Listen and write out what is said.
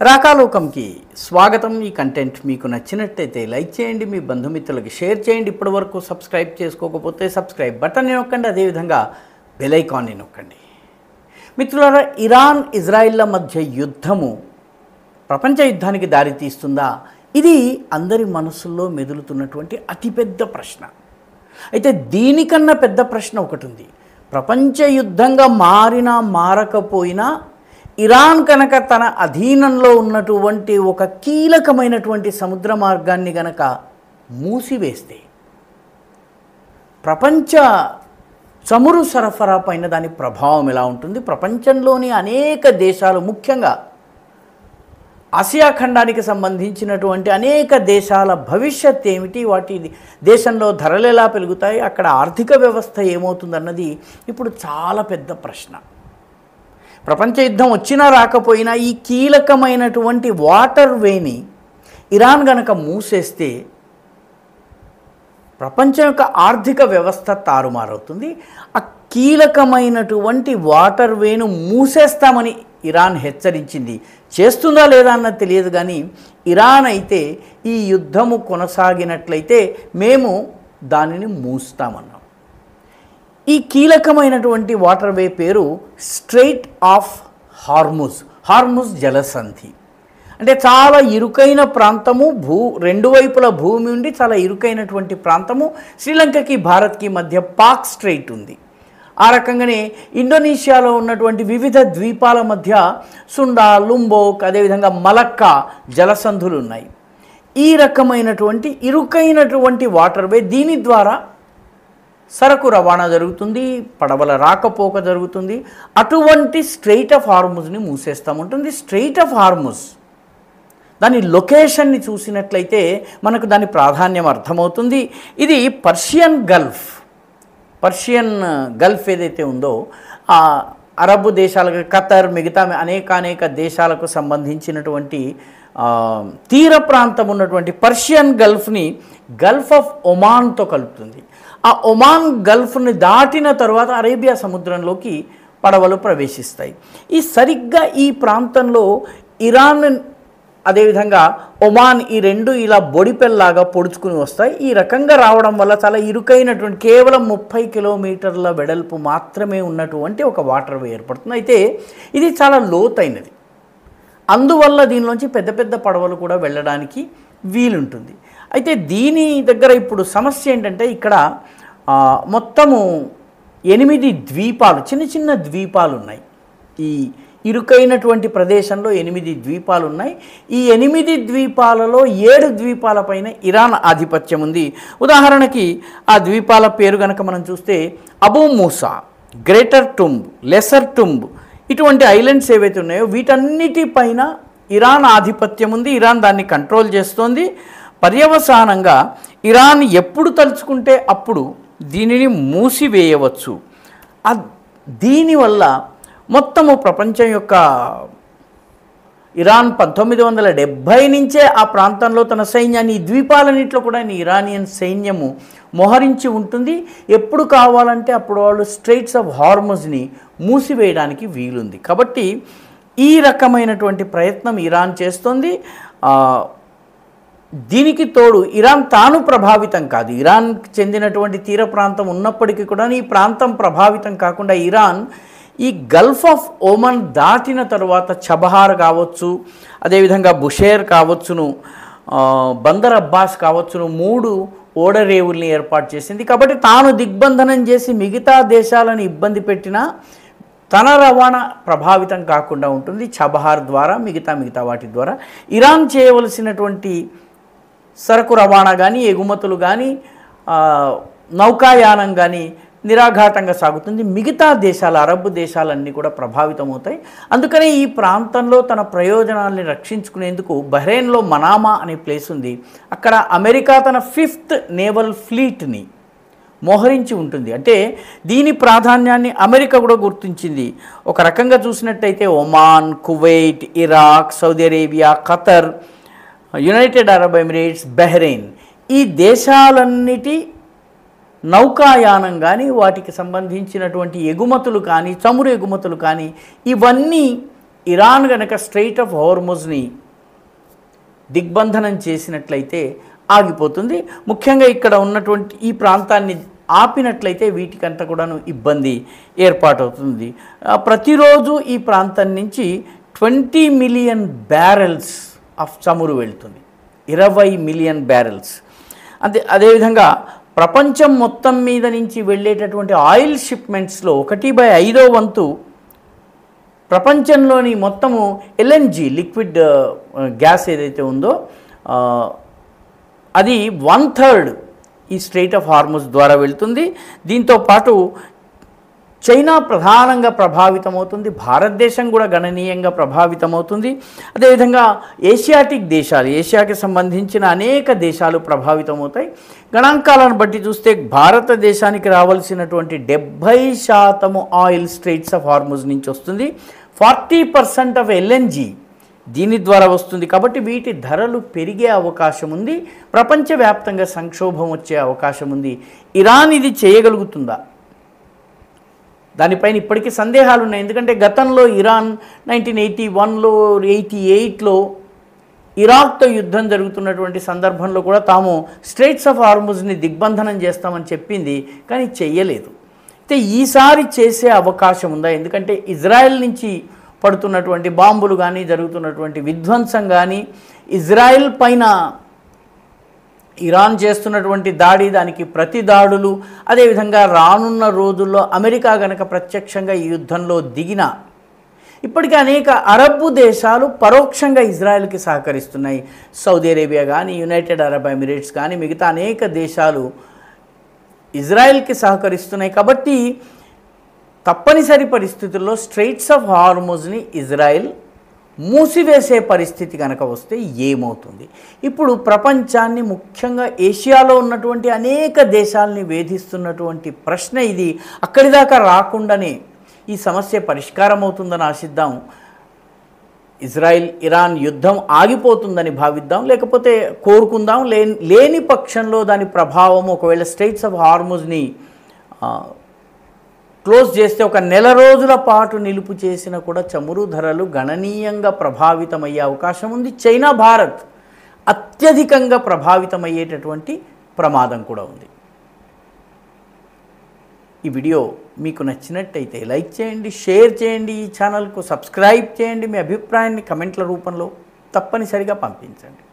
రాకాలోకంకి స్వాగతం. ఈ కంటెంట్ మీకు నచ్చినట్టయితే లైక్ చేయండి, మీ బంధుమిత్రులకి షేర్ చేయండి. ఇప్పటివరకు సబ్స్క్రైబ్ చేసుకోకపోతే సబ్స్క్రైబ్ బటన్ని నొక్కండి, అదేవిధంగా బెల్ ఐకాన్ని నొక్కండి. మిత్రులారా, ఇరాన్ ఇజ్రాయిల్ల మధ్య యుద్ధము ప్రపంచ యుద్ధానికి దారితీస్తుందా? ఇది అందరి మనసుల్లో మెదులుతున్నటువంటి అతిపెద్ద ప్రశ్న. అయితే దీనికన్నా పెద్ద ప్రశ్న ఒకటి ఉంది. ప్రపంచ యుద్ధంగా మారినా మారకపోయినా ఇరాన్ కనుక తన అధీనంలో ఉన్నటువంటి ఒక కీలకమైనటువంటి సముద్ర మార్గాన్ని కనుక మూసివేస్తే ప్రపంచ చమురు సరఫరా పైన దాని ప్రభావం ఎలా ఉంటుంది? ప్రపంచంలోని అనేక దేశాలు, ముఖ్యంగా ఆసియా ఖండానికి సంబంధించినటువంటి అనేక దేశాల భవిష్యత్ ఏమిటి? వాటి దేశంలో ధరలు ఎలా పెరుగుతాయి? అక్కడ ఆర్థిక వ్యవస్థ ఏమవుతుందన్నది ఇప్పుడు చాలా పెద్ద ప్రశ్న. ప్రపంచ యుద్ధం వచ్చినా రాకపోయినా ఈ కీలకమైనటువంటి వాటర్ వేని ఇరాన్ గనక మూసేస్తే ప్రపంచం యొక్క ఆర్థిక వ్యవస్థ తారుమారవుతుంది. ఆ కీలకమైనటువంటి వాటర్ వేను మూసేస్తామని ఇరాన్ హెచ్చరించింది. చేస్తుందా లేదా అన్నది తెలియదు, కానీ ఇరాన్ అయితే ఈ యుద్ధము కొనసాగినట్లయితే మేము దానిని మూస్తామన్నాం. ఈ కీలకమైనటువంటి వాటర్ వే పేరు స్ట్రెయిట్ ఆఫ్ హార్ముజ్ జలసంధి. అంటే చాలా ఇరుకైన ప్రాంతము, రెండు వైపుల భూమి ఉండి చాలా ఇరుకైనటువంటి ప్రాంతము. శ్రీలంకకి భారత్కి మధ్య పాక్ స్ట్రెయిట్ ఉంది. ఆ రకంగానే ఇండోనేషియాలో ఉన్నటువంటి వివిధ ద్వీపాల మధ్య సుండా, లుంబోక్, అదేవిధంగా మలక్కా జలసంధులు ఉన్నాయి. ఈ రకమైనటువంటి ఇరుకైనటువంటి వాటర్ వే, దీని ద్వారా సరకు రవాణా జరుగుతుంది, పడవల రాకపోక జరుగుతుంది. అటువంటి స్ట్రెయిట్ ఆఫ్ హార్ముజ్ని మూసేస్తాముంటుంది. స్ట్రెయిట్ ఆఫ్ హార్ముజ్ దాని లొకేషన్ని చూసినట్లయితే మనకు దాని ప్రాధాన్యం అర్థమవుతుంది. ఇది పర్షియన్ గల్ఫ్ ఏదైతే ఉందో ఆ అరబ్ దేశాలకు, ఖతర్, మిగతా అనేక దేశాలకు సంబంధించినటువంటి తీర ప్రాంతం ఉన్నటువంటి పర్షియన్ గల్ఫ్ని గల్ఫ్ ఆఫ్ ఒమాన్తో కలుపుతుంది. ఆ ఒమాన్ గల్ఫ్ని దాటిన తర్వాత అరేబియా సముద్రంలోకి పడవలు ప్రవేశిస్తాయి. సరిగ్గా ఈ ప్రాంతంలో ఇరాన్, అదేవిధంగా ఒమాన్, ఈ రెండు ఇలా బొడిపెల్లాగా పొడుచుకుని వస్తాయి. ఈ రకంగా రావడం వల్ల చాలా ఇరుకైనటువంటి, కేవలం 30 కిలోమీటర్ల వెడల్పు మాత్రమే ఉన్నటువంటి ఒక వాటర్ వే ఏర్పడుతుంది. అయితే ఇది చాలా లోతైనది, అందువల్ల దీనిలోంచి పెద్ద పెద్ద పడవలు కూడా వెళ్ళడానికి వీలుంటుంది. అయితే దీని దగ్గర ఇప్పుడు సమస్య ఏంటంటే, ఇక్కడ మొత్తము 8 ద్వీపాలు, చిన్న చిన్న ద్వీపాలు ఉన్నాయి. ఈ ఇరుకైనటువంటి ప్రదేశంలో 8 ద్వీపాలు ఉన్నాయి. ఈ 8 ద్వీపాలలో 7 ద్వీపాలపైన ఇరాన్ ఆధిపత్యం ఉంది. ఉదాహరణకి ఆ ద్వీపాల పేరు కనుక మనం చూస్తే అబూ మూసా, గ్రేటర్ టుంబ్, లెసర్ టుంబ్, ఇటువంటి ఐలాండ్స్ ఏవైతే ఉన్నాయో వీటన్నిటిపైన ఇరాన్ ఆధిపత్యం ఉంది. ఇరాన్ దాన్ని కంట్రోల్ చేస్తోంది. పర్యవసానంగా ఇరాన్ ఎప్పుడు తలుచుకుంటే అప్పుడు దీనిని మూసివేయవచ్చు. దీనివల్ల మొత్తము ప్రపంచం యొక్క ఇరాన్ 1970 నుంచే ఆ ప్రాంతంలో తన సైన్యాన్ని, ఈ ద్వీపాలన్నింటిలో కూడా ఇరానియన్ సైన్యము మోహరించి ఉంటుంది. ఎప్పుడు కావాలంటే అప్పుడు వాళ్ళు స్ట్రెయిట్స్ ఆఫ్ హార్ముజ్ని మూసివేయడానికి వీలుంది. కాబట్టి ఈ రకమైనటువంటి ప్రయత్నం ఇరాన్ చేస్తుంది. దీనికి తోడు ఇరాన్ తాను ప్రభావితం కాదు. ఇరాన్కి చెందినటువంటి తీర ప్రాంతం ఉన్నప్పటికీ కూడా ఈ ప్రాంతం ప్రభావితం కాకుండా ఇరాన్ ఈ గల్ఫ్ ఆఫ్ ఒమన్ దాటిన తర్వాత చబహార్ కావచ్చు, అదేవిధంగా బుషేర్ కావచ్చును, బందర్ అబ్బాస్ కావచ్చును, 3 ఓడరేవుల్ని ఏర్పాటు చేసింది. కాబట్టి తాను దిగ్బంధనం చేసి మిగతా దేశాలను ఇబ్బంది పెట్టినా తన రవాణా ప్రభావితం కాకుండా ఉంటుంది. చబహార్ ద్వారా, మిగతా వాటి ద్వారా ఇరాన్ చేయవలసినటువంటి సరకు రవాణా కానీ, ఎగుమతులు కానీ, నౌకాయానం కానీ నిరాఘాటంగా సాగుతుంది. మిగతా దేశాలు, అరబ్ దేశాలన్నీ కూడా ప్రభావితం అవుతాయి. అందుకనే ఈ ప్రాంతంలో తన ప్రయోజనాల్ని రక్షించుకునేందుకు బహ్రెయిన్లో మనామా అనే ప్లేస్ ఉంది. అక్కడ అమెరికా తన 5th నేవల్ ఫ్లీట్ని మోహరించి ఉంటుంది. అంటే దీని ప్రాధాన్యాన్ని అమెరికా కూడా గుర్తించింది. ఒక రకంగా చూసినట్టయితే Oman, Kuwait, Iraq, Saudi Arabia, Qatar, United Arab Emirates, Bahrain, ఈ దేశాలన్నిటి నౌకాయానం కానీ, వాటికి సంబంధించినటువంటి ఎగుమతులు కానీ, చమురు ఎగుమతులు కానీ, ఇవన్నీ ఇరాన్ గనక స్ట్రెయిట్ ఆఫ్ హార్ముజ్ని దిగ్బంధనం చేసినట్లయితే ఆగిపోతుంది. ముఖ్యంగా ఇక్కడ ఉన్నటువంటి ఈ ప్రాంతాన్ని ఆపినట్లయితే వీటికంతా కూడాను ఇబ్బంది ఏర్పాటవుతుంది. ప్రతిరోజు ఈ ప్రాంతం నుంచి 20 మిలియన్ బ్యారెల్స్ ఆఫ్ చమురు వెళ్తుంది, 20 మిలియన్ బ్యారెల్స్. అదేవిధంగా ప్రపంచం మొత్తం మీద నుంచి వెళ్ళేటటువంటి ఆయిల్ షిప్మెంట్స్లో 1/5 వంతు ప్రపంచంలోని మొత్తము ఎల్ఎన్జి లిక్విడ్ గ్యాస్ ఏదైతే ఉందో అది 1/3 ఈ స్ట్రెయిట్ ఆఫ్ హార్ముజ్ ద్వారా వెళ్తుంది. దీంతో పాటు చైనా ప్రధానంగా ప్రభావితమవుతుంది, భారతదేశం కూడా గణనీయంగా ప్రభావితమవుతుంది. అదేవిధంగా ఏషియాటిక్ దేశాలు, ఏషియాకి సంబంధించిన అనేక దేశాలు ప్రభావితమవుతాయి. గణాంకాలను బట్టి చూస్తే భారతదేశానికి రావాల్సినటువంటి 70% ఆయిల్ స్ట్రెయిట్స్ ఆఫ్ హార్ముజ్ నుంచి వస్తుంది. 40% ఆఫ్ ఎల్ఎన్జి దీని ద్వారా వస్తుంది. కాబట్టి వీటి ధరలు పెరిగే అవకాశం ఉంది, ప్రపంచవ్యాప్తంగా సంక్షోభం వచ్చే అవకాశం ఉంది. ఇరాన్ ఇది చేయగలుగుతుందా? దానిపైన ఇప్పటికీ సందేహాలు ఉన్నాయి. ఎందుకంటే గతంలో ఇరాన్ 1981లో 88లో ఇరాక్తో యుద్ధం జరుగుతున్నటువంటి సందర్భంలో కూడా తాము స్ట్రెయిట్స్ ఆఫ్ హార్ముజ్ని దిగ్బంధనం చేస్తామని చెప్పింది, కానీ చెయ్యలేదు. అయితే ఈసారి చేసే అవకాశం ఉందా? ఎందుకంటే ఇజ్రాయెల్ నుంచి పడుతున్నటువంటి బాంబులు కానీ, జరుగుతున్నటువంటి విధ్వంసం కానీ, ఇజ్రాయెల్ పైన ఇరాన్ చేస్తున్నటువంటి దాడి, దానికి ప్రతి దాడులు, అదేవిధంగా రానున్న రోజుల్లో అమెరికా గనక ప్రత్యక్షంగా ఈ యుద్ధంలో దిగిన, ఇప్పటికీ అనేక అరబ్ దేశాలు పరోక్షంగా ఇజ్రాయెల్కి సహకరిస్తున్నాయి. సౌదీ అరేబియా కానీ, యునైటెడ్ అరబ్ ఎమిరేట్స్ కానీ, మిగతా అనేక దేశాలు ఇజ్రాయెల్కి సహకరిస్తున్నాయి. కాబట్టి తప్పనిసరి పరిస్థితుల్లో స్ట్రెయిట్స్ ఆఫ్ హార్ముజ్ని ఇజ్రాయెల్ మూసివేసే పరిస్థితి కనుక వస్తే ఏమవుతుంది? ఇప్పుడు ప్రపంచాన్ని, ముఖ్యంగా ఏషియాలో ఉన్నటువంటి అనేక దేశాలని వేధిస్తున్నటువంటి ప్రశ్న ఇది. అక్కడి దాకా రాకుండానే ఈ సమస్య పరిష్కారం అవుతుందని ఆశిద్దాం. ఇజ్రాయెల్ ఇరాన్ యుద్ధం ఆగిపోతుందని భావిద్దాం, లేకపోతే కోరుకుందాం. లేని పక్షంలో దాని ప్రభావం ఒకవేళ స్ట్రెయిట్స్ ఆఫ్ హార్ముజ్ని క్లోజ్ చేస్తే 1 నెల రోజుల పాటు నిలుపు చేసిన కూడా చమురు ధరలు గణనీయంగా ప్రభావితమయ్యే అవకాశం ఉంది. చైనా, భారత్ అత్యధికంగా ప్రభావితమయ్యేటటువంటి ప్రమాదం కూడా ఉంది. ఈ వీడియో మీకు నచ్చినట్టయితే లైక్ చేయండి, షేర్ చేయండి, ఈ ఛానల్కు సబ్స్క్రైబ్ చేయండి. మీ అభిప్రాయాన్ని కమెంట్ల రూపంలో తప్పనిసరిగా పంపించండి.